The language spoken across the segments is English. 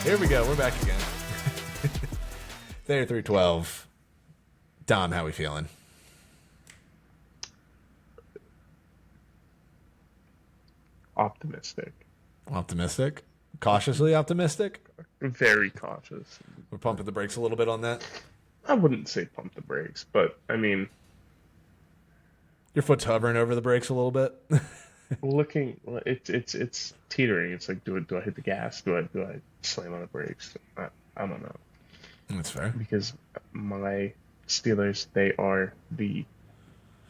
Here we go. We're back again. There, 312. Dom, how we feeling? Optimistic. Optimistic? Cautiously optimistic? Very cautious. We're pumping the brakes a little bit on that. I wouldn't say pump the brakes, but I mean, Your foot's hovering over the brakes a little bit. looking, it's teetering. It's like, do I hit the gas? Do I slam on the brakes? I don't know, That's fair. because my Steelers, they are the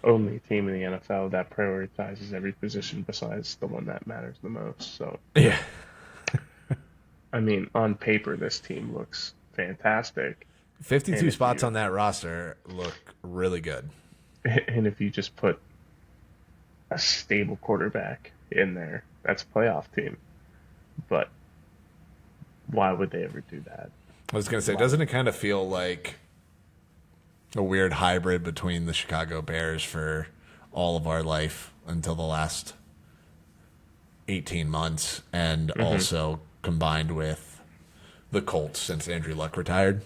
only team in the NFL that prioritizes every position besides the one that matters the most. So Yeah. I mean, on paper, this team looks fantastic. 52 And if spots you on that roster look really good. and if you just put a stable quarterback in there, that's a playoff team. But why would they ever do that? I was going to say, Why? doesn't it kind of feel like a weird hybrid between the Chicago Bears for all of our life until the last 18 months and also combined with the Colts since Andrew Luck retired?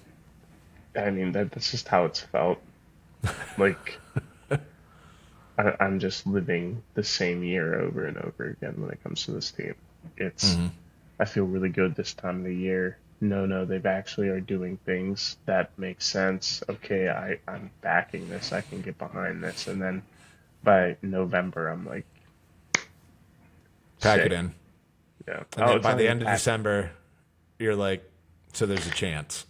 I mean, that's just how it's felt. Like, I'm just living the same year over and over again when it comes to this team. It's I feel really good this time of the year. No, they've actually are doing things that make sense. Okay, I'm backing this. I can get behind this. And then by November, I'm like, Pack sick. it in. Yeah. And Oh, then it's by not the even end of packed. December, you're like, so there's a chance.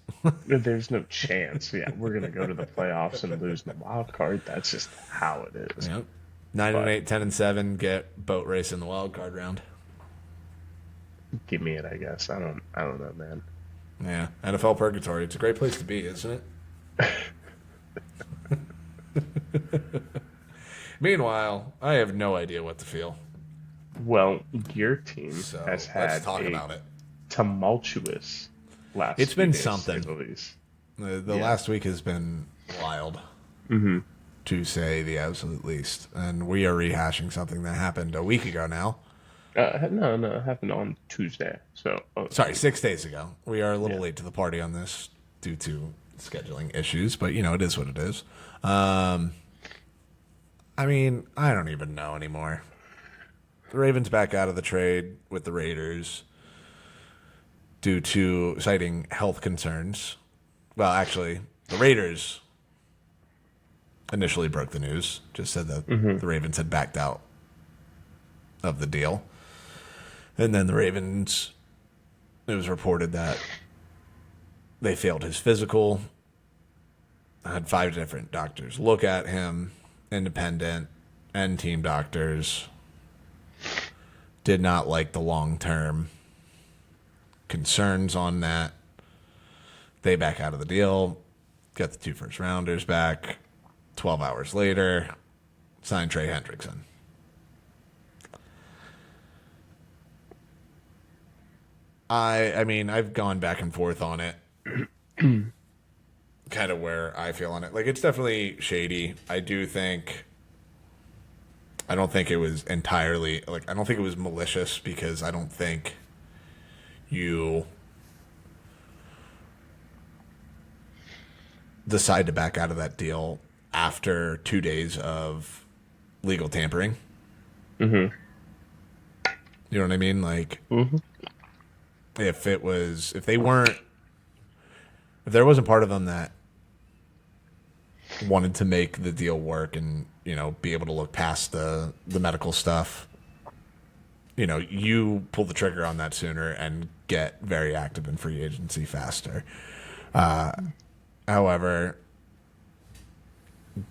There's no chance. Yeah, we're gonna go to the playoffs and lose the wild card. That's just how it is. Yep. 9 and But 8, 10 and 7, get boat race in the wild card round. give me it, I guess. I don't know, man. Yeah. NFL purgatory. It's a great place to be, isn't it? Meanwhile, I have no idea what to feel. Well, your team So has let's had talk a about it. tumultuous last It's few been days, to say something. the least. The Yeah. last week has been wild, Mm-hmm. to say the absolute least. And we are rehashing something that happened a week ago now. No, it happened on Tuesday. So, Sorry, 6 days ago. We are a little yeah. late to the party on this due to scheduling issues, but it is what it is. I mean, I don't even know anymore. The Ravens back out of the trade with the Raiders due to citing health concerns. Well, actually, the Raiders initially broke the news, just said that Mm-hmm. the Ravens had backed out of the deal. And then the Ravens, it was reported that they failed his physical, had 5 different doctors look at him, independent and team doctors, did not like the long-term concerns on that. They back out of the deal, got the 2 first-rounders back. 12 hours later, signed Trey Hendrickson. I mean, I've gone back and forth on it, kind of where I feel on it. Like, it's definitely shady. I don't think it was entirely, like, I don't think it was malicious because I don't think you decide to back out of that deal after 2 days of legal tampering. Mm-hmm. You know what I mean? Like, Mm-hmm. if there wasn't part of them that wanted to make the deal work and, be able to look past the medical stuff, you pull the trigger on that sooner and get very active in free agency faster. However,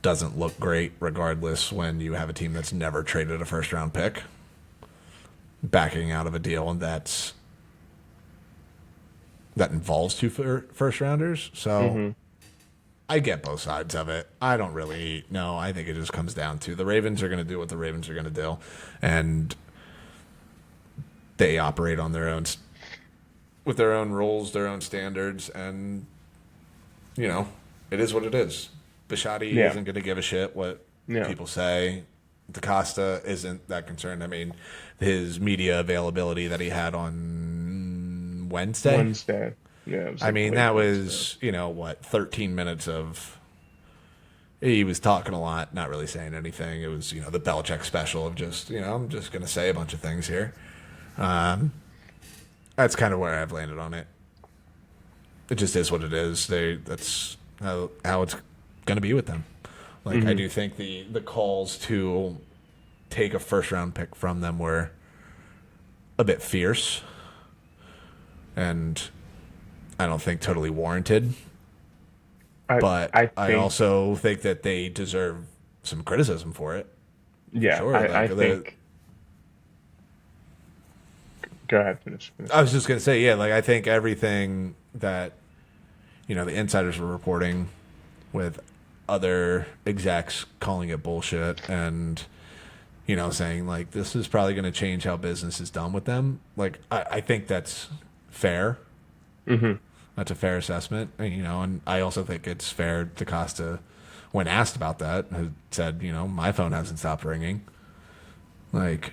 doesn't look great regardless when you have a team that's never traded a first round pick backing out of a deal that involves 2 first rounders. So Mm-hmm. I get both sides of it. I don't really know. I think it just comes down to the Ravens are going to do what the Ravens are going to do, and they operate on their own with their own rules, their own standards, and it is what it is. Bishotti Yeah. isn't going to give a shit what Yeah. people say. DaCosta isn't that concerned. I mean, his media availability that he had on Wednesday. Wednesday. Yeah, it was I like mean, late that Wednesday. was, 13 minutes of he was talking a lot, not really saying anything. It was, the Belichick special of just, I'm just going to say a bunch of things here. That's kind of where I've landed on it. It just is what it is. That's how it's going to be with them. Like, I Hmm. do think the calls to take a first round pick from them were a bit fierce and I don't think totally warranted. I But I I think also think that they deserve some criticism for it, for yeah, sure. I Like think go ahead, finish I your was just thought. gonna say, yeah, like I think everything that the insiders were reporting with other execs calling it bullshit and saying like this is probably going to change how business is done with them. Like I think that's fair. Hmm. That's a fair assessment, and I also think it's fair to Costa, when asked about that, has said, my phone hasn't stopped ringing. Like,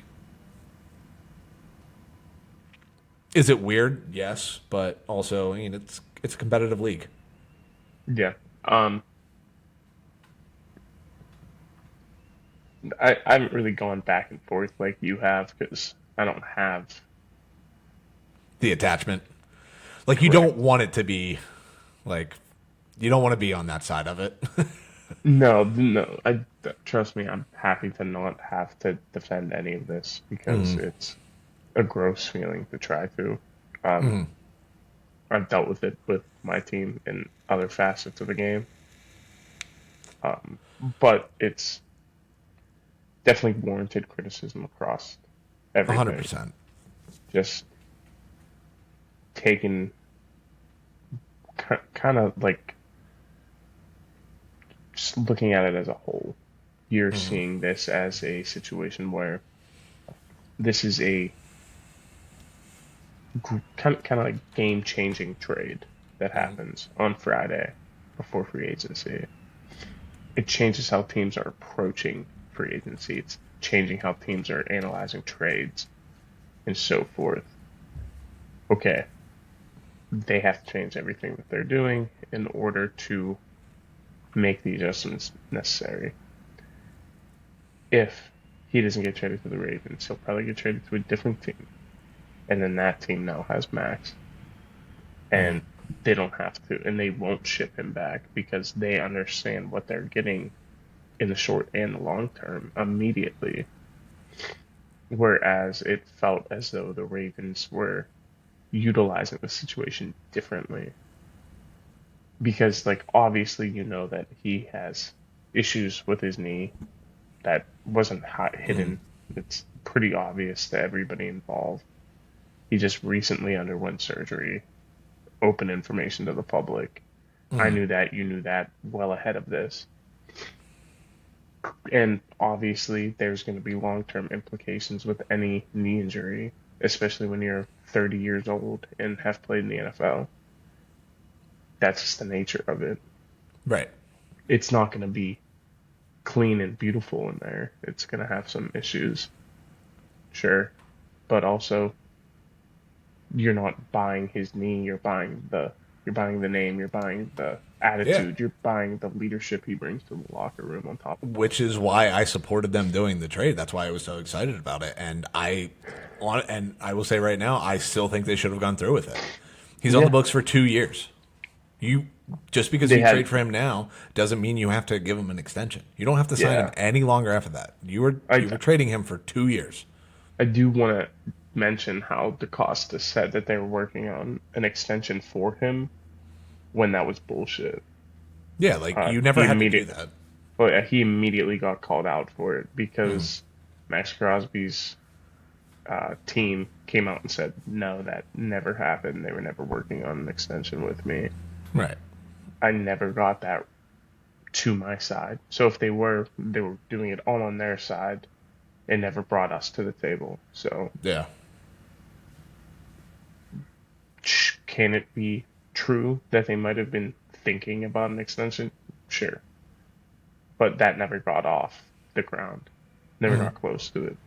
is it weird? Yes, but also, it's a competitive league. Yeah. Um, I haven't really gone back and forth like you have because I don't have The attachment, like, you don't correct. want it to be like you don't want to be on that side of it. No, no. Trust me, I'm happy to not have to defend any of this because it's a gross feeling to try to. Um, I've dealt with it with my team in other facets of the game, um, but it's definitely warranted criticism across hundred everything. percent. Just taking kind of like just looking at it as a whole. You're seeing this as a situation where this is a kind of like game changing trade that happens on Friday before free agency. It changes how teams are approaching free agency. It's changing how teams are analyzing trades and so forth. Okay, they have to change everything that they're doing in order to make the adjustments necessary. If he doesn't get traded to the Ravens, he'll probably get traded to a different team. And then that team now has Max. And they don't have to, and they won't ship him back because they understand what they're getting in the short and the long term immediately. Whereas it felt as though the Ravens were utilizing the situation differently. Because, like, obviously, you know that he has issues with his knee that wasn't hidden. It's pretty obvious to everybody involved. He just recently underwent surgery, open information to the public. I knew that, you knew that well ahead of this. And obviously, there's going to be long term implications with any knee injury, especially when you're 30 years old and have played in the NFL. That's just the nature of it. Right. It's not going to be clean and beautiful in there. It's going to have some issues, sure. But also, you're not buying his knee, you're buying the name, you're buying the Yeah. attitude, you're buying the leadership he brings to the locker room on top of all Which is why I supported them doing the trade. That's why I was so excited about it. And I will say right now, I still think they should have gone through with it. He's that. on the Yeah, books for 2 years. You just because they you had trade for him now doesn't mean you have to give him an extension. You don't have to sign him yeah. any longer after that. I You were trading him for 2 years. I do want to mention how DaCosta said that they were working on an extension for him when that was bullshit. Yeah, like you He never had to do immediate that. well, yeah, he immediately got called out for it because Max Crosby's team came out and said, no, that never happened. They were never working on an extension with me. Right. I never got that to my side. So if they were doing it all on their side. It never brought us to the table. So Yeah. can it be true that they might have been thinking about an extension? Sure. But that never got off the ground. Never got close to it.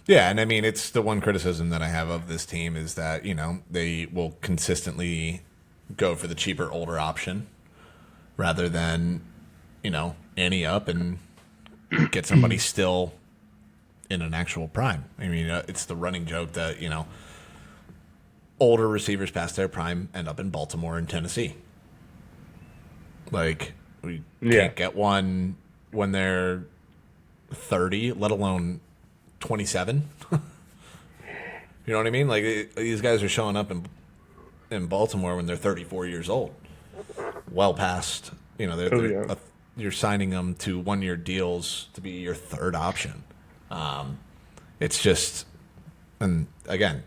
Yeah, and I mean, it's the one criticism that I have of this team is that, they will consistently go for the cheaper, older option rather than, ante up and get somebody still in an actual prime. I mean, it's the running joke that, older receivers past their prime end up in Baltimore and Tennessee. Like, we Yeah. can't get one when they're 30, let alone 27. You know what I mean? Like, these guys are showing up in Baltimore when they're 34 years old. Well past, Oh yeah. you're signing them to 1 year deals to be your third option. It's just, and again,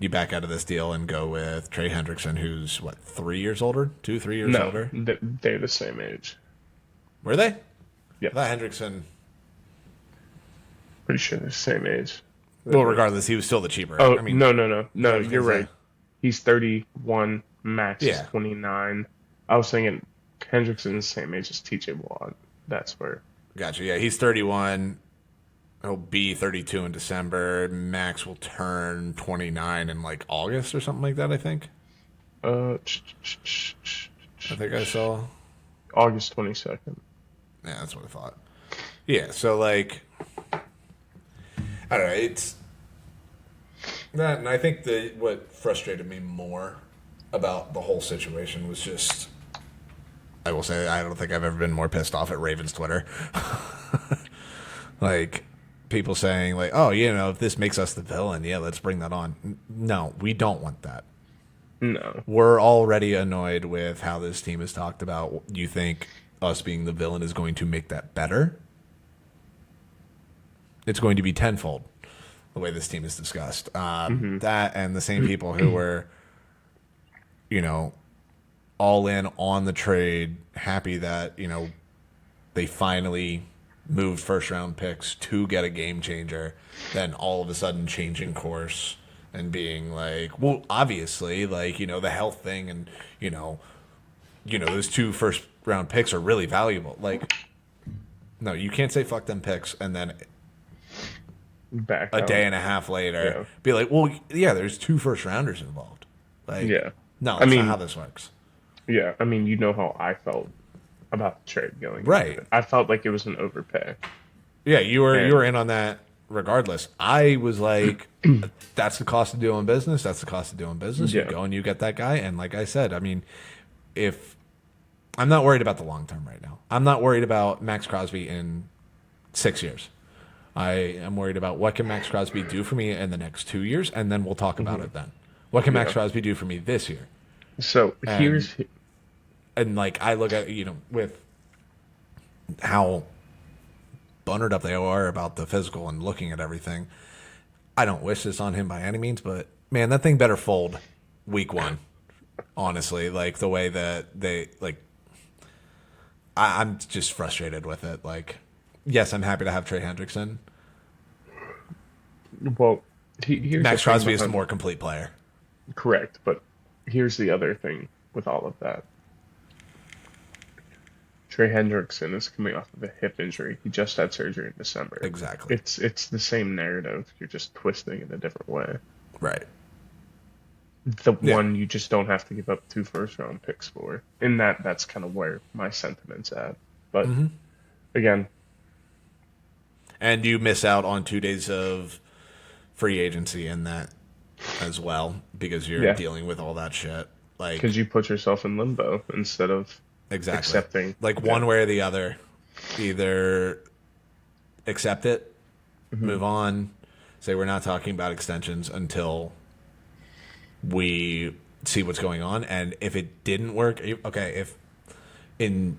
you back out of this deal and go with Trey Hendrickson, who's what, 3 years older? 3 years No, older? they're the same age. Were they? I thought Yes. Hendrickson. Pretty sure they're the same age. Well, regardless, he was still the cheaper. Oh, I mean, no, no, no. I No, was gonna you're say, right. He's 31, Max is yeah, 29. I was thinking Hendrickson's the same age as TJ Watt. That's where. gotcha. Yeah, he's 31. He'll be 32 in December. Max will turn 29 in like August or something like that, I think. Uh, I think I saw. August 22nd. Yeah, that's what I thought. Yeah, so like, I don't know. It's that, and I think what frustrated me more about the whole situation was just, I will say, I don't think I've ever been more pissed off at Ravens Twitter. Like, people saying like, "Oh, if this makes us the villain, yeah, let's bring that on." No, we don't want that. No. We're already annoyed with how this team is talked about. You think us being the villain is going to make that better? It's going to be tenfold the way this team is discussed. That and the same people who were, you know, all in on the trade, happy that, they finally moved first round picks to get a game changer, then all of a sudden changing course and being like, well, obviously, like, the health thing and, those two first round picks are really valuable. Like, no, you can't say fuck them picks and then Back a out. day and a half later Yeah. be like, well, yeah, there's two first rounders involved. Like, Yeah. no, I that's mean, not how this works. yeah. I mean, you know how I felt about the trade going into Right. it. I felt like it was an overpay. Yeah, you were And in on that regardless. I was like, that's the cost of doing business. That's the cost of doing business. You yeah. go and you get that guy. And like I said, I mean, if I'm not worried about the long term right now, I'm not worried about Max Crosby in 6 years. I am worried about what can Max Crosby do for me in the next 2 years, and then we'll talk about it then. What can Max Yeah. Crosby do for me this year? So And here's and like I look at with how bunnered up they are about the physical and looking at everything. I don't wish this on him by any means, but man, that thing better fold week one. Honestly, like the way that they like, I'm just frustrated with it. Like, yes, I'm happy to have Trey Hendrickson. well, here's the Max thing Crosby is the behind- more complete player. correct, but here's the other thing with all of that. Trey Hendrickson is coming off of a hip injury. He just had surgery in December. Exactly. It's the same narrative. You're just twisting it a different way. Right. The Yeah. one you just don't have to give up two first round picks for. And that's kind of where my sentiment's at. But again, And you miss out on 2 days of free agency in that as well because you're yeah, dealing with all that shit. Like, because you put yourself in limbo instead of exactly. accepting. Like Yeah. one way or the other, either accept it, move on, say we're not talking about extensions until we see what's going on. And if it didn't work, okay, if in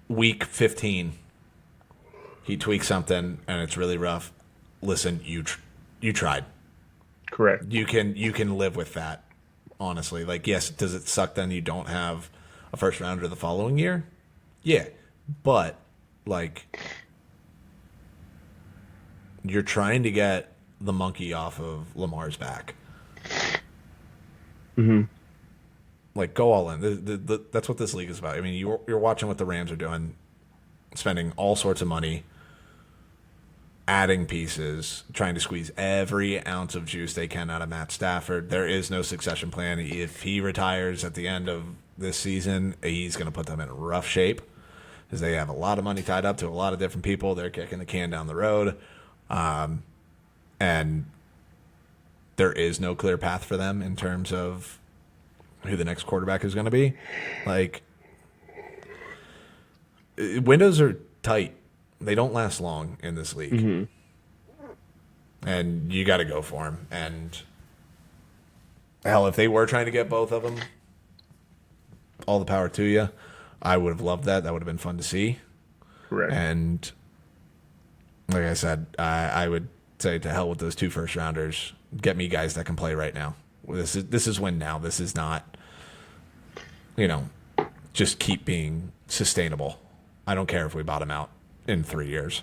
week 15 he tweaks something and it's really rough, listen, you tried. Correct. You can live with that. Honestly, like, yes, does it suck then you don't have a first rounder the following year? Yeah, but like you're trying to get the monkey off of Lamar's back. Like, go all in. That's what this league is about. I mean, you're watching what the Rams are doing, spending all sorts of money adding pieces, trying to squeeze every ounce of juice they can out of Matt Stafford. There is no succession plan. If he retires at the end of this season, he's going to put them in rough shape because they have a lot of money tied up to a lot of different people. They're kicking the can down the road. And there is no clear path for them in terms of who the next quarterback is going to be. Like, windows are tight. They don't last long in this league. Mm-hmm. And you got to go for them. And hell, if they were trying to get both of them, all the power to you. I would have loved that. That would have been fun to see. Correct. And like I said, I would say to hell with those 2 first rounders. Get me guys that can play right now. This is win now. This is not, just keep being sustainable. I don't care if we bottom out in 3 years.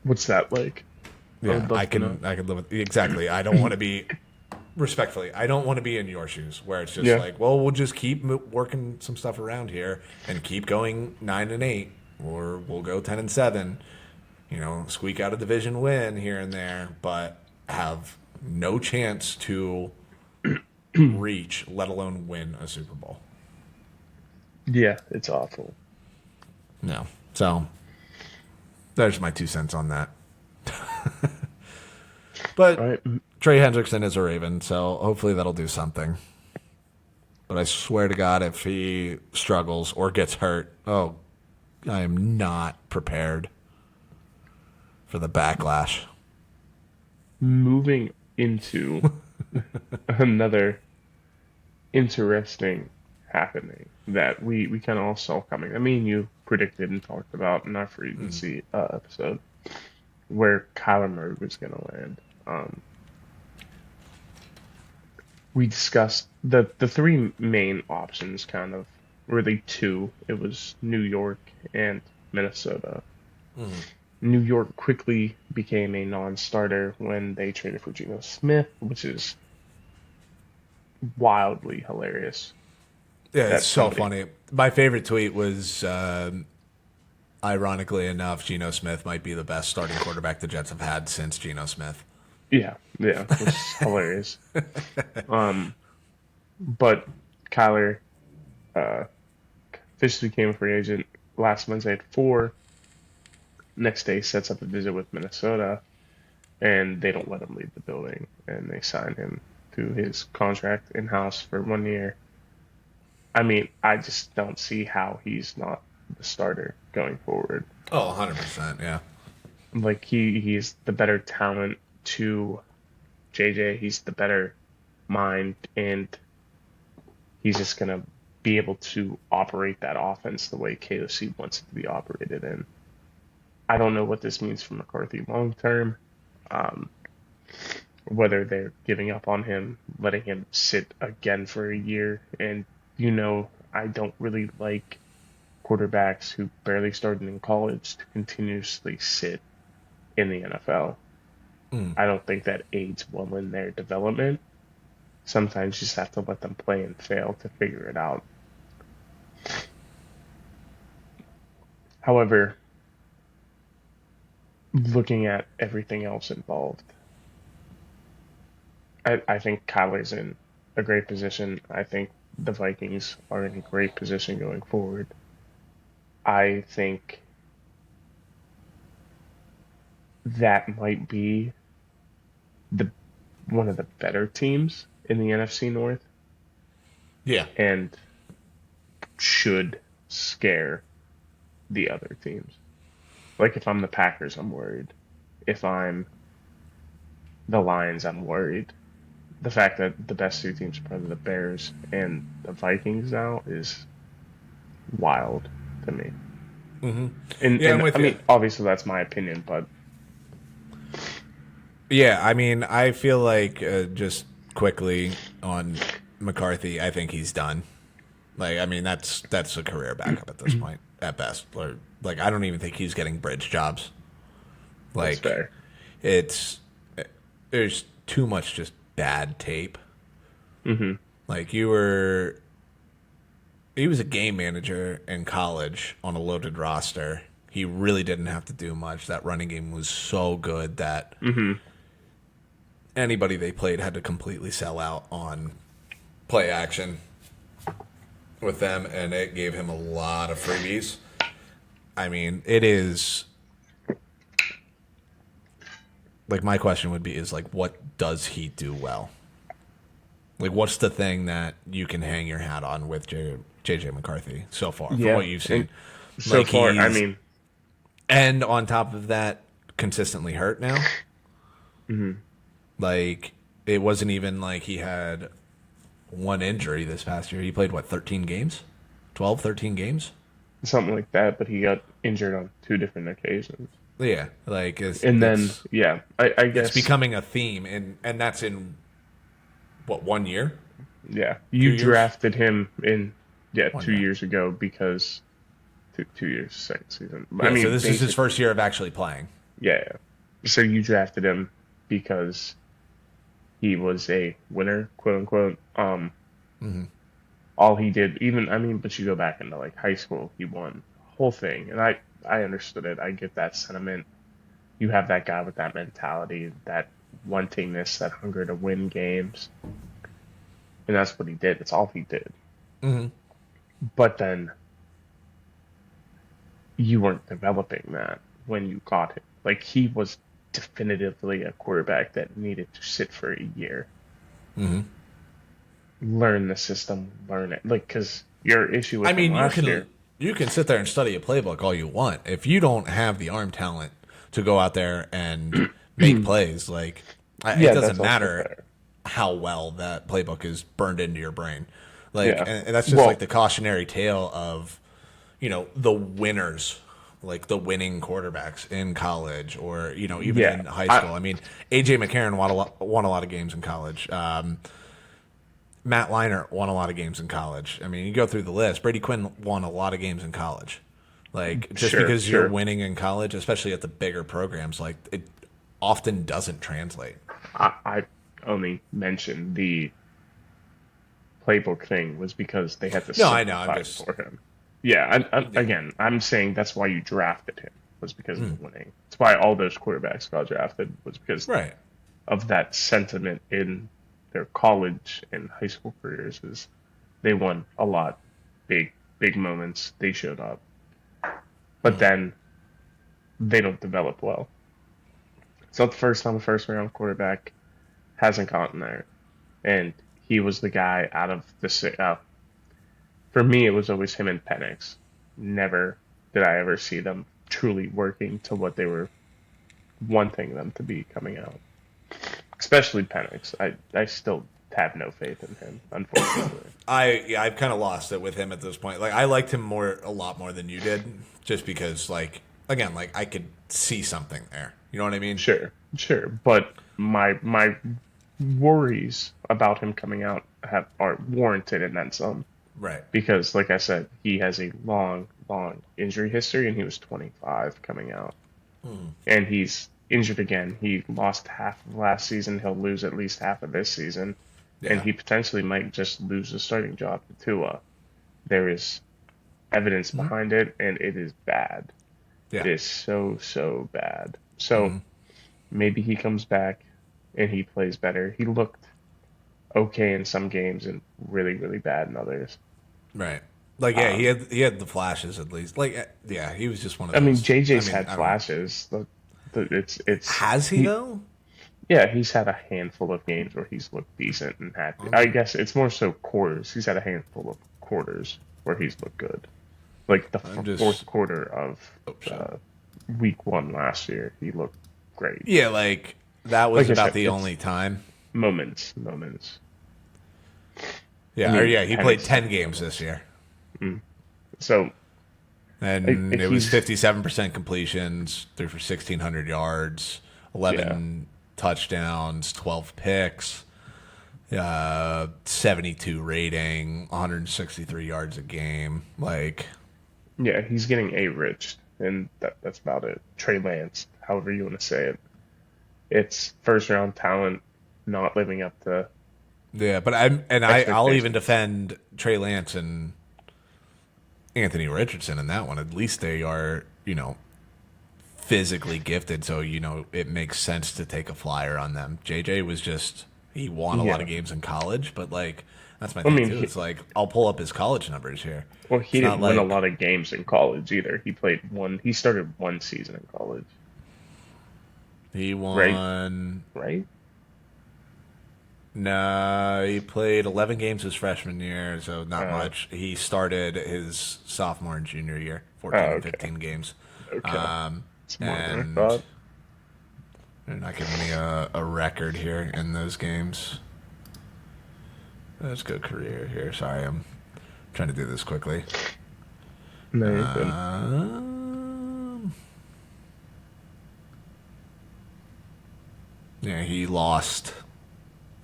What's that like? Yeah, I can live with exactly. I don't want to be respectfully. I don't want to be in your shoes where it's just like, well, we'll just keep working some stuff around here and keep going 9-8, or we'll go 10-7. Squeak out a division win here and there, but have no chance to reach, let alone win a Super Bowl. Yeah, it's awful. No. So there's my 2 cents on that. But Right. Trey Hendrickson is a Raven, so hopefully that'll do something. But I swear to God, if he struggles or gets hurt, I am not prepared for the backlash. Moving into another interesting happening that we kind of all saw coming. I mean, you predicted and talked about in our free agency episode where Kyler Murray was going to land. We discussed the 3 main options, kind of really 2. It was New York and Minnesota. New York quickly became a non-starter when they traded for Geno Smith, which is wildly hilarious. Yeah, it's so funny. My favorite tweet was, ironically enough, Geno Smith might be the best starting quarterback the Jets have had since Geno Smith. Yeah, it's hilarious. But Kyler officially became a free agent last Wednesday at 4. Next day, sets up a visit with Minnesota, and they don't let him leave the building, and they sign him to his contract in-house for 1 year. I mean, I just don't see how he's not the starter going forward. Oh, 100%, yeah. Like, he's the better talent to JJ. He's the better mind, and he's just going to be able to operate that offense the way KOC wants it to be operated in. I don't know what this means for McCarthy long term. Whether they're giving up on him, letting him sit again for a year. And, I don't really like quarterbacks who barely started in college to continuously sit in the NFL. I don't think that aids well in their development. Sometimes you just have to let them play and fail to figure it out. However, looking at everything else involved, I think Kyler's in a great position. I think the Vikings are in a great position going forward. I think that might be one of the better teams in the NFC North. Yeah. And should scare the other teams. Like, if I'm the Packers, I'm worried. If I'm the Lions, I'm worried. The fact that the best 2 teams are probably the Bears and the Vikings now is wild to me. Mm-hmm. And I mean, obviously that's my opinion, but yeah, I mean, I feel like just quickly on McCarthy, I think he's done. Like, I mean, that's a career backup at this point, at best. Or like, I don't even think he's getting bridge jobs. Like, that's fair. There's too much just bad tape. Mm-hmm. Like, he was a game manager in college on a loaded roster. He really didn't have to do much. That running game was so good that anybody they played had to completely sell out on play action with them, and it gave him a lot of freebies. I mean, it is like my question would be is like, what does he do well? Like, what's the thing that you can hang your hat on with JJ McCarthy so far from Yeah, what you've and seen? so Like far, I he's mean, and on top of that, consistently hurt now. Like it wasn't even like he had one injury this past year. He played what 13 games, 12, 13 games. something like that. But he got injured on two different occasions, Yeah, like and then yeah, I it's guess becoming a theme, and that's in what 1 year, yeah, two you years, drafted him in yeah one two year. years ago because 2 years second season. I Yeah, so mean, this is his first basically, year of actually playing. yeah. So you drafted him because he was a winner, quote unquote. All he did, even I mean, but you go back into like high school, he won the whole thing, and I understood it. I get that sentiment. You have that guy with that mentality, that wantingness, that hunger to win games, and that's what he did. It's all he did. But then you weren't developing that when you got him. Like he was definitively a quarterback that needed to sit for a year, learn the system, learn it. Like because your issue I with him mean, last year, you can sit there and study a playbook all you want. If you don't have the arm talent to go out there and make plays, like it yeah, doesn't that's also matter fair. how well that playbook is burned into your brain. Like, Yeah. and that's just like Well, the cautionary tale of the winners, like the winning quarterbacks in college or even yeah. in high school. I mean, AJ McCarron won a lot of games in college. Matt Leinart won a lot of games in college. I mean, you go through the list. Brady Quinn won a lot of games in college. Like just Sure, because you're sure. winning in college, especially at the bigger programs, like it often doesn't translate. I only mentioned the playbook thing was because they had to No, I know. I'm simplify it just for him. Yeah, yeah. again, I'm saying that's why you drafted him was because of the winning. That's why all those quarterbacks got drafted was because Right. of that sentiment in their college and high school careers is they won a lot, big moments. They showed up, but then they don't develop well. It's not the first time a first round quarterback hasn't gotten there, and he was the guy out of the for me, it was always him and Penix. Never did I ever see them truly working to what they were wanting them to be coming out. Especially Penix. I still have no faith in him, unfortunately. I've kind of lost it with him at this point. Like I liked him a lot more than you did, just because like again, like I could see something there. You know what I mean? Sure, sure. But my worries about him coming out have are warranted and then some. Right. Because like I said, he has a long injury history and he was 25 coming out. And he's injured again. He lost half of last season. He'll lose at least half of this season, and Yeah. he potentially might just lose the starting job to Tua. There is evidence behind it, and it is bad. It Yeah. is so bad. So maybe he comes back and he plays better. He looked okay in some games and really bad in others. Right. Like yeah, he had the flashes at least. Like yeah, he was just one of I mean, those. I JJ's mean, had I don't know. flashes. It's Has he he though? Yeah, he's had a handful of games where he's looked decent and had. I guess it's more so quarters. He's had a handful of quarters where he's looked good, like the I'm fourth just quarter of oh shit. uh, week one last year. He looked great. Yeah, like that was Like I about said, the it's only time. moments. I Yeah, or mean, yeah, he played Penix 10 had games this moments. year. So And it was he's 57% completions, threw for 1,600 yards, yeah 11 touchdowns, 12 picks, 72 rating, 163 yards a game. Like, yeah he's getting a rich, and that's about it. Trey Lance, however you want to say it, it's first round talent not living up to yeah, but I'll even expectations. defend Trey Lance and Anthony Richardson in that one. At least they are, physically gifted, so it makes sense to take a flyer on them. JJ was just he won a lot Yeah. of games in college, but like that's my I thing mean, too. It's like I'll pull up his college numbers here. he It's not didn't win a like lot of games in college either. He started one season in college, he right? won. Right? No, he played 11 games his freshman year, so not Uh, much. He started his sophomore and junior year, oh, 14 and okay. 15 games. Okay. Um, It's more than I and thought. they're not giving me a record here in those games. Let's go career here. Sorry, I'm trying to do this quickly. No, you're good. Um, yeah, he lost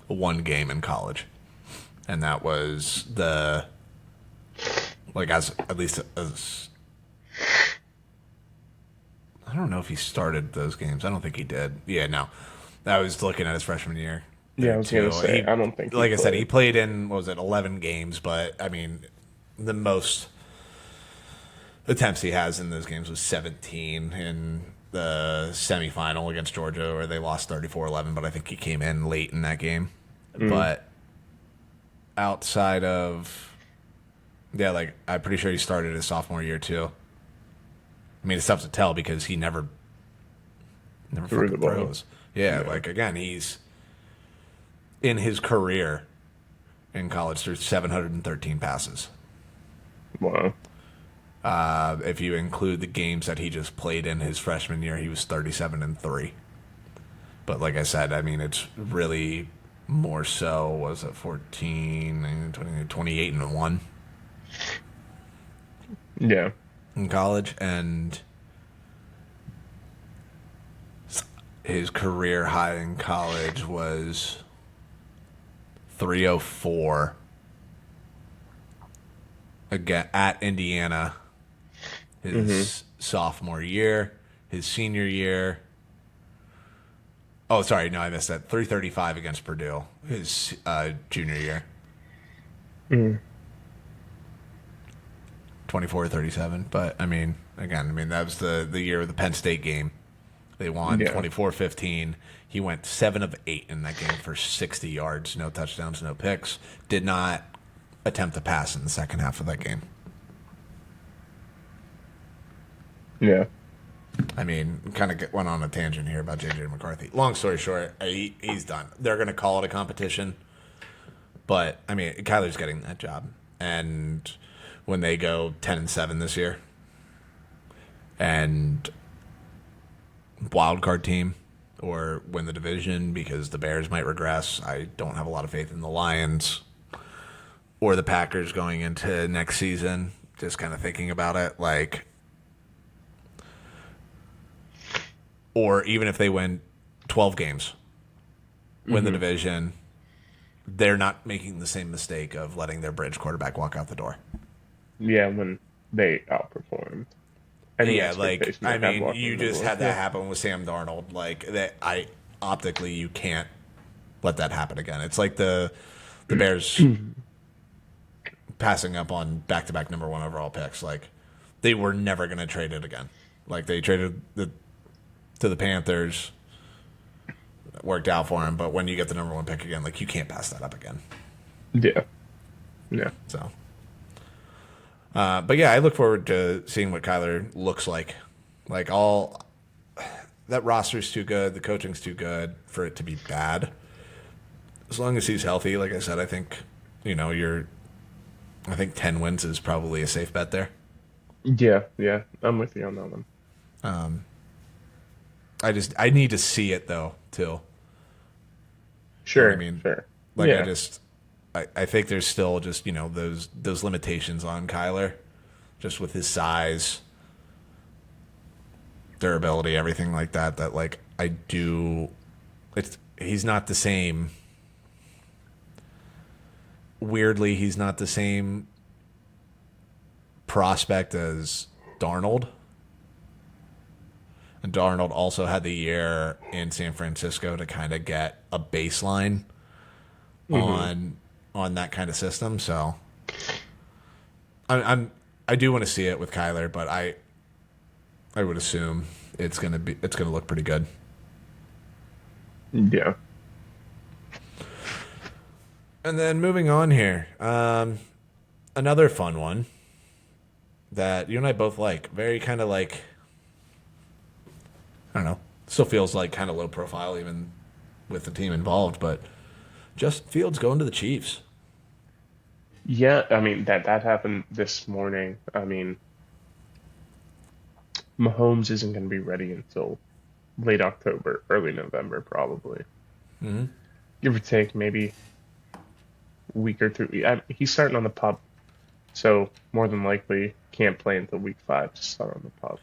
one game in college, and that was the like as at least as I don't know if he started those games. I don't think he did. Yeah, no. I was looking at his freshman year Yeah, there I was gonna too. say He, I don't think he like I said, he played. played in what was it, 11 games, but I mean, the most attempts he has in those games was 17 in the semifinal against Georgia, where they lost 34-11. But I think he came in late in that game. Mm, But outside of yeah, like I'm pretty sure he started his sophomore year too. I mean, it's tough to tell because he never threw fucking the ball. throws. Yeah, Yeah. like again, he's in his career in college threw 713 passes. Wow. If you include the games that he just played in his freshman year, he was 37-3. But like I said, I mean, it's really more so was it 14, 20, 28-1 Yeah. in college, and his career high in college was 304 again at Indiana Hmm. his sophomore year, his senior year. Oh, sorry, no, I missed that. 335 against Purdue his junior year. Mm, 24-37. But I mean, again, I mean that was the year of the Penn State game. They won yeah. 24-15. He went 7 of 8 in that game for 60 yards, no touchdowns, no picks. Did not attempt to pass in the second half of that game. Yeah. I mean, kind of went on a tangent here about JJ McCarthy. Long story short, he's done. They're going to call it a competition, but I mean, Kyler's getting that job, and when they go 10-7 this year, and wild card team or win the division because the Bears might regress. I don't have a lot of faith in the Lions or the Packers going into next season. Just kind of thinking about it, like, or even if they win 12 games, win the Hmm. division, they're not making the same mistake of letting their bridge quarterback walk out the door. Yeah, when they outperformed any Yeah, like expectation I they had mean, walking you in the just door. had that Yeah. happen with Sam Darnold. Like that, I optically you can't let that happen again. It's like the Bears passing up on back to back number one overall picks. Like they were never going to trade it again. Like they traded to the Panthers, it worked out for him. But when you get the number one pick again, like you can't pass that up again. Yeah. Yeah. So, but yeah, I look forward to seeing what Kyler looks like. Like all that roster's too good, the coaching's too good for it to be bad. As long as he's healthy, like I said, I think you're. I think 10 wins is probably a safe bet there. Yeah. Yeah. I'm with you on that one. I need to see it though too. You know what I Sure. mean? Sure. Like Yeah. I think there's still just those limitations on Kyler, just with his size, durability, everything like that. That like I do, he's not the same. Weirdly, he's not the same prospect as Darnold. And Darnold also had the year in San Francisco to kind of get a baseline Hmm. on that kind of system. So I'm I do want to see it with Kyler, but I would assume it's gonna look pretty good. Yeah. And then moving on here, another fun one that you and I both like. Very kind of like, I don't know, still feels like kind of low profile even with the team involved, but Justin Fields going to the Chiefs. Yeah, I mean that happened this morning. I mean, Mahomes isn't going to be ready until late October, early November, probably. Give or take, maybe a week or two. He's starting on the pup, so more than likely can't play until week 5 to start on the pup,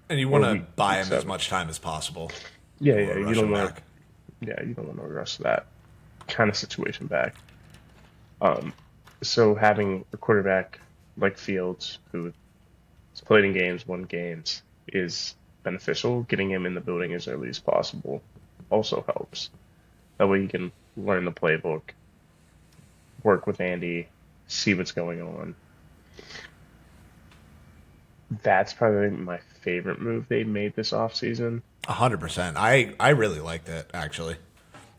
And you want or to week buy week him as 7. much time as possible. Yeah, You yeah. want to You rush don't him want back. you don't want to rush that kind of situation back. Um, so having a quarterback like Fields, who has played in games, won games, is beneficial. Getting him in the building as early as possible also helps. That way he can learn the playbook, work with Andy, see what's going on. That's probably my favorite move they made this offseason. 100%. I really liked it actually.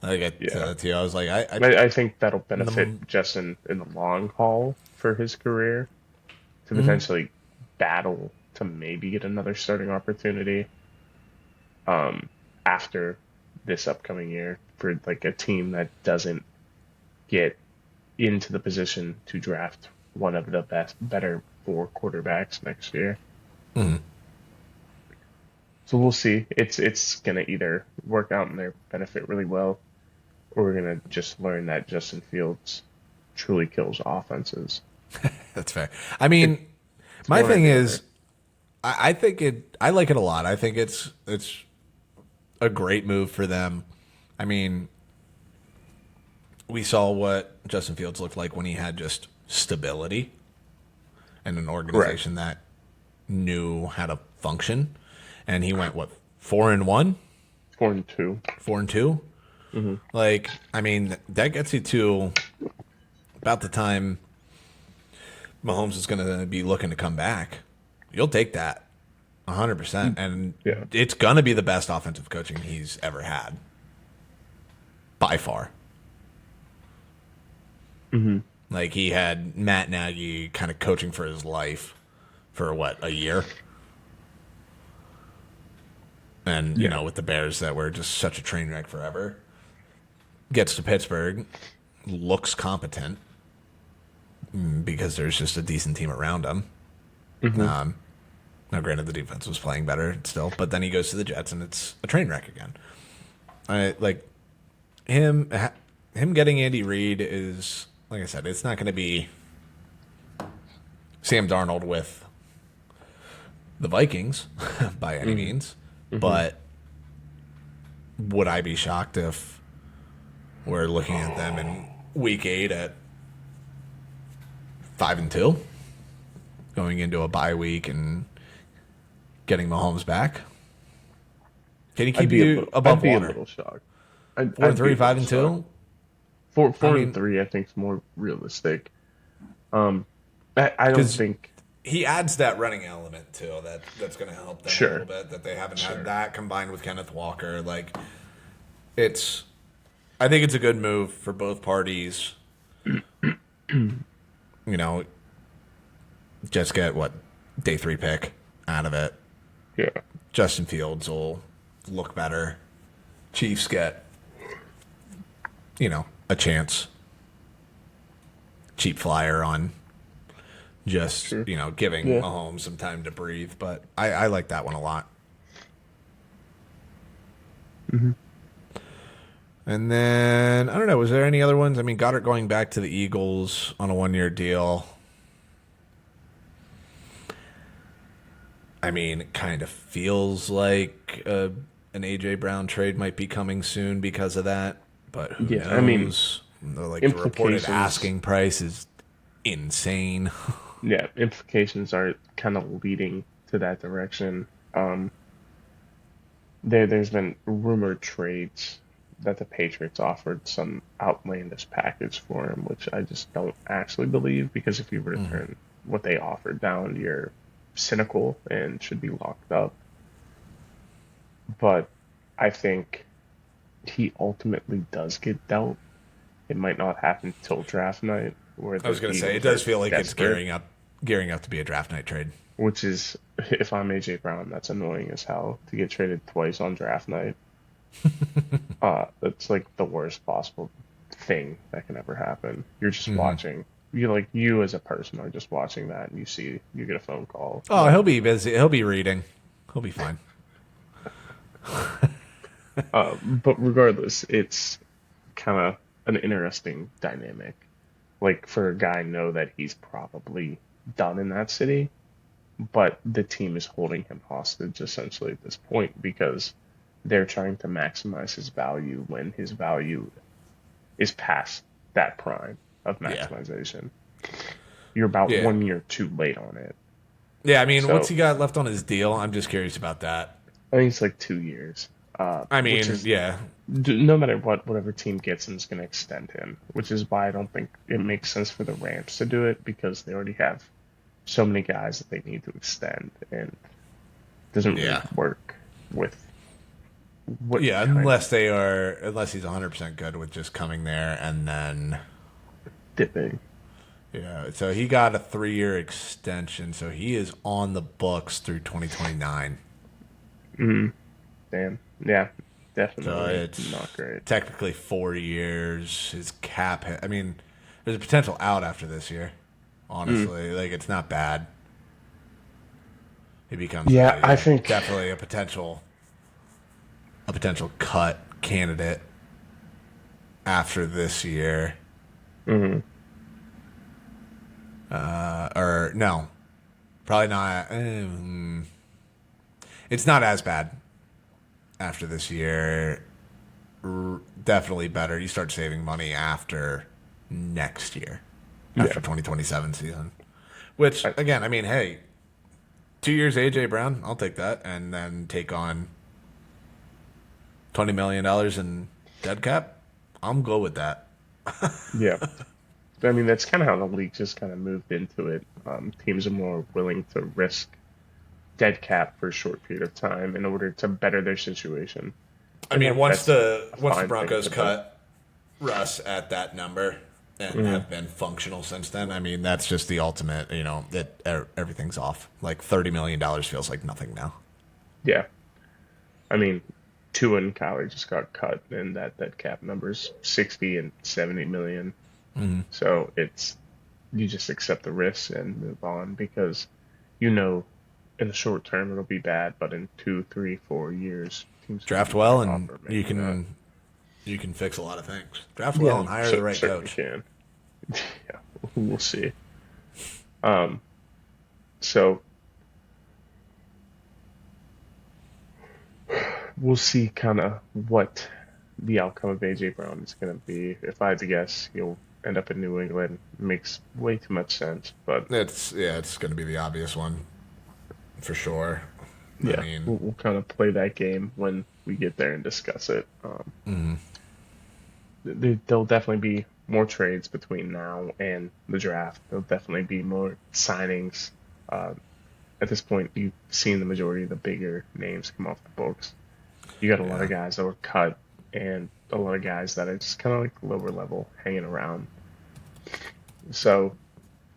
I get Yeah. to you. I was like, I think that'll benefit the, Justin in the long haul for his career to mhm. potentially battle to maybe get another starting opportunity um, after this upcoming year for like a team that doesn't get into the position to draft one of the better 4 quarterbacks next year. So we'll see. It's gonna either work out in their benefit really well, or we're gonna just learn that Justin Fields truly kills offenses. That's fair. I It, mean, it's my one or thing the is, other. I think it. I like it a lot. I think it's a great move for them. I mean, we saw what Justin Fields looked like when he had just stability and an Correct. organization that knew how to function. And he went what 4-1, 4-2. 4-2. Hmm. Like, I mean, that gets you to about the time Mahomes is going to be looking to come back. You'll take that 100%, and Yeah. it's going to be the best offensive coaching he's ever had by far. Hmm. Like he had Matt Nagy kind of coaching for his life for what, a year, and Yeah. with the Bears that were just such a train wreck forever. Gets to Pittsburgh, looks competent because there's just a decent team around him. Hmm. Now, granted, the defense was playing better still, but then he goes to the Jets and it's a train wreck again. I like him. Him getting Andy Reid is, like I said, it's not going to be Sam Darnold with the Vikings by any Hmm. means, Hmm. but would I be shocked if we're looking at them in Week 8 at 5-2, going into a bye week and getting Mahomes back? Can he keep you I'd above be a water? little shocked. Four and I'd be three, a five little and shocked. two. Four I four and mean, three, I think, is more realistic. Um, I don't because think. he adds that running element too. That's going to help them a little Sure, bit. That they haven't had sure. that combined with Kenneth Walker. Like it's, I think it's a good move for both parties. You know, just get what day 3 pick out of it. Yeah. Justin Fields will look better. Chiefs get a chance. Cheap flyer on just Sure. giving Yeah. Mahomes some time to breathe. But I like that one a lot. Hmm. And then I don't know. Was there any other ones? I mean, Goddard going back to the Eagles on a 1-year deal. I mean, it kind of feels like an AJ Brown trade might be coming soon because of that. But who Yeah. I mean, knows? Like the reported implications. asking price is insane. Yeah, implications are kind of leading to that direction. There's been rumored trades that the Patriots offered some outlandish package for him, which I just don't actually believe because if you were to turn what they offered down, you're cynical and should be locked up. but I think he ultimately does get dealt. It might not happen till draft night, where I was the going to say it Eagles does are feel like it's desperate. gearing up to be a draft night trade. Which is, if I'm AJ Brown, that's annoying as hell to get traded twice on draft night. That's like the worst possible thing that can ever happen. You're just Hmm. watching. You as a person are just watching that, and you get a phone call. Oh, Like, he'll be busy. He'll be reading. He'll be fine. but regardless, it's kind of an interesting dynamic. Like for a guy, know that he's probably done in that city, but the team is holding him hostage essentially at this point because they're trying to maximize his value when his value is past that prime of Yeah. maximization. You're about Yeah. 1 year too late on it. Yeah. I mean, what's So he got left on his deal? I'm just curious about that. I think it's like 2 years, I which mean, is yeah. no matter what, whatever team gets him is going to extend him, which is why I don't think it makes sense for the Rams to do it because they already have so many guys that they need to extend, and it doesn't really Yeah. work with what Yeah, kind unless he's 100% good with just coming there and then dipping. yeah, so he got a 3-year extension, so he is on the books through 2029. Mm, damn. Yeah, So definitely not it's great. technically 4 years. His cap, I mean, there's a potential out after this year. Mm. Honestly, like it's not bad. He becomes Yeah, a I yeah, think. definitely a potential cut candidate after this year. Mm, Or no, probably not. It's not as bad after this year. Definitely better. You start saving money after next year, after yeah, 2027 season. Which I, again, I mean, hey, 2 years AJ Brown, I'll take that, and then take on $20 million in dead cap. I'm good with that. yeah. I mean, that's kind of how the league just kind of moved into it. Teams are more willing to risk dead cap for a short period of time in order to better their situation, I and mean, that's a once the fine thing Broncos to do. cut Russ at that number and Mm, have been functional since then, I mean, that's just the ultimate. You know, that everything's off. Like $30 million feels like nothing now. yeah, I mean, Tua and Kyler just got cut, and that cap number's 60 and 70 million. So it's you just accept the risk and move on because you know in the short term it'll be bad, but in 2, 3, 4 years teams are going to Draft be well, better off and for making that. you can fix a lot of things. Draft well Yeah, and hire the right certainly coach. can. Yeah, we'll see. Um, so we'll see kind of what the outcome of AJ Brown is going to be. If I had to guess, he'll end up in New England. Makes way too much sense, but It's going to be the obvious one for sure. I yeah, mean, we'll kind of play that game when we get there and discuss it. There'll definitely be more trades between now and the draft. There'll definitely be more signings. Uh, at this point, you've seen the majority of the bigger names come off the books. You got a lot of yeah, guys that were cut and a lot of guys that are just kind of like lower level hanging around. So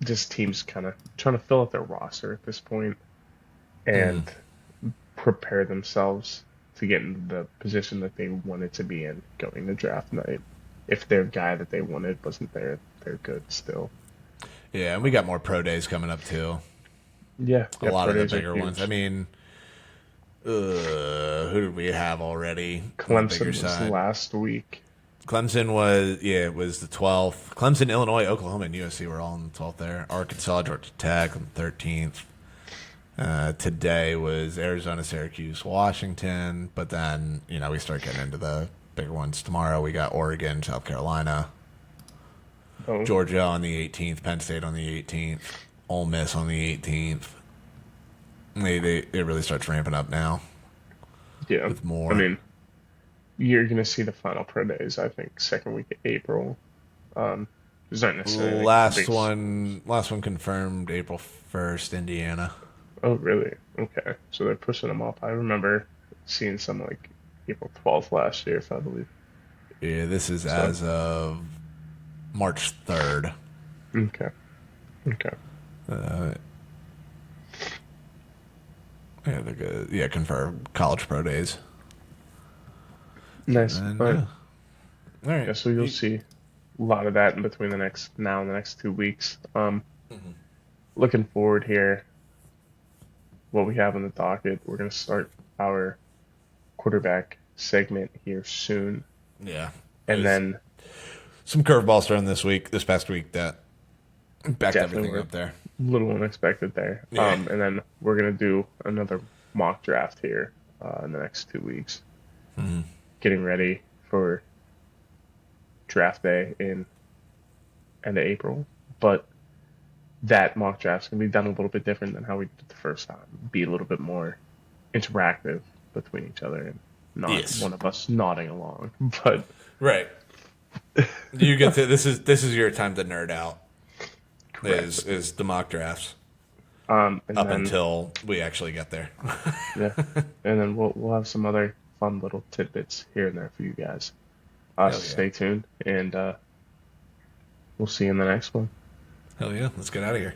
just teams kind of trying to fill out their roster at this point and prepare themselves to get into the position that they wanted to be in going to draft night. If their guy that they wanted wasn't there, they're good still. yeah, and we got more pro days coming up too. Yeah, A yeah, lot pro of the days are bigger ones. I huge. mean, who did we have already on the bigger Clemson was side? last week. Clemson was it was the 12th. Clemson, Illinois, Oklahoma, and USC were all on the 12th there. Arkansas, Georgia Tech on the 13th. Today was Arizona, Syracuse, Washington, but then we start getting into the bigger ones. Tomorrow we got Oregon, South Carolina, Oh, Georgia on the 18th, Penn State on the 18th, Ole Miss on the 18th. It really starts ramping up now yeah. with I more. mean, you're gonna see the final pro days. I think second week of April. Um, there's not necessarily like the big. Last one confirmed April 1st, Indiana. Oh, really? Okay. So they're pushing them up. I remember seen some like April 12th last year, if I believe. Yeah, this is So as of March 3rd. okay, okay, Yeah, yeah, confirmed college pro days. nice. And All right. yeah, all right. Yeah, so you'll see a lot of that in between the next now and the next 2 weeks. Looking forward here. What we have on the docket, we're gonna start our quarterback segment here soon, Yeah, and there's then some curveballs thrown this past week that backed definitely everything we're a up there. little unexpected there. Yeah. And then we're gonna do another mock draft here in the next 2 weeks, getting ready for draft day in end of April. But that mock draft's gonna be done a little bit different than how we did it the first time. Be a little bit more interactive between each other and not Yes. one of us nodding along. But Right. You get to this is your time to nerd out. correct. Is the mock drafts And up then until we actually get there. yeah, and then we'll have some other fun little tidbits here and there for you guys. So Hell yeah. stay tuned, and we'll see you in the next one. Hell yeah. Let's get out of here.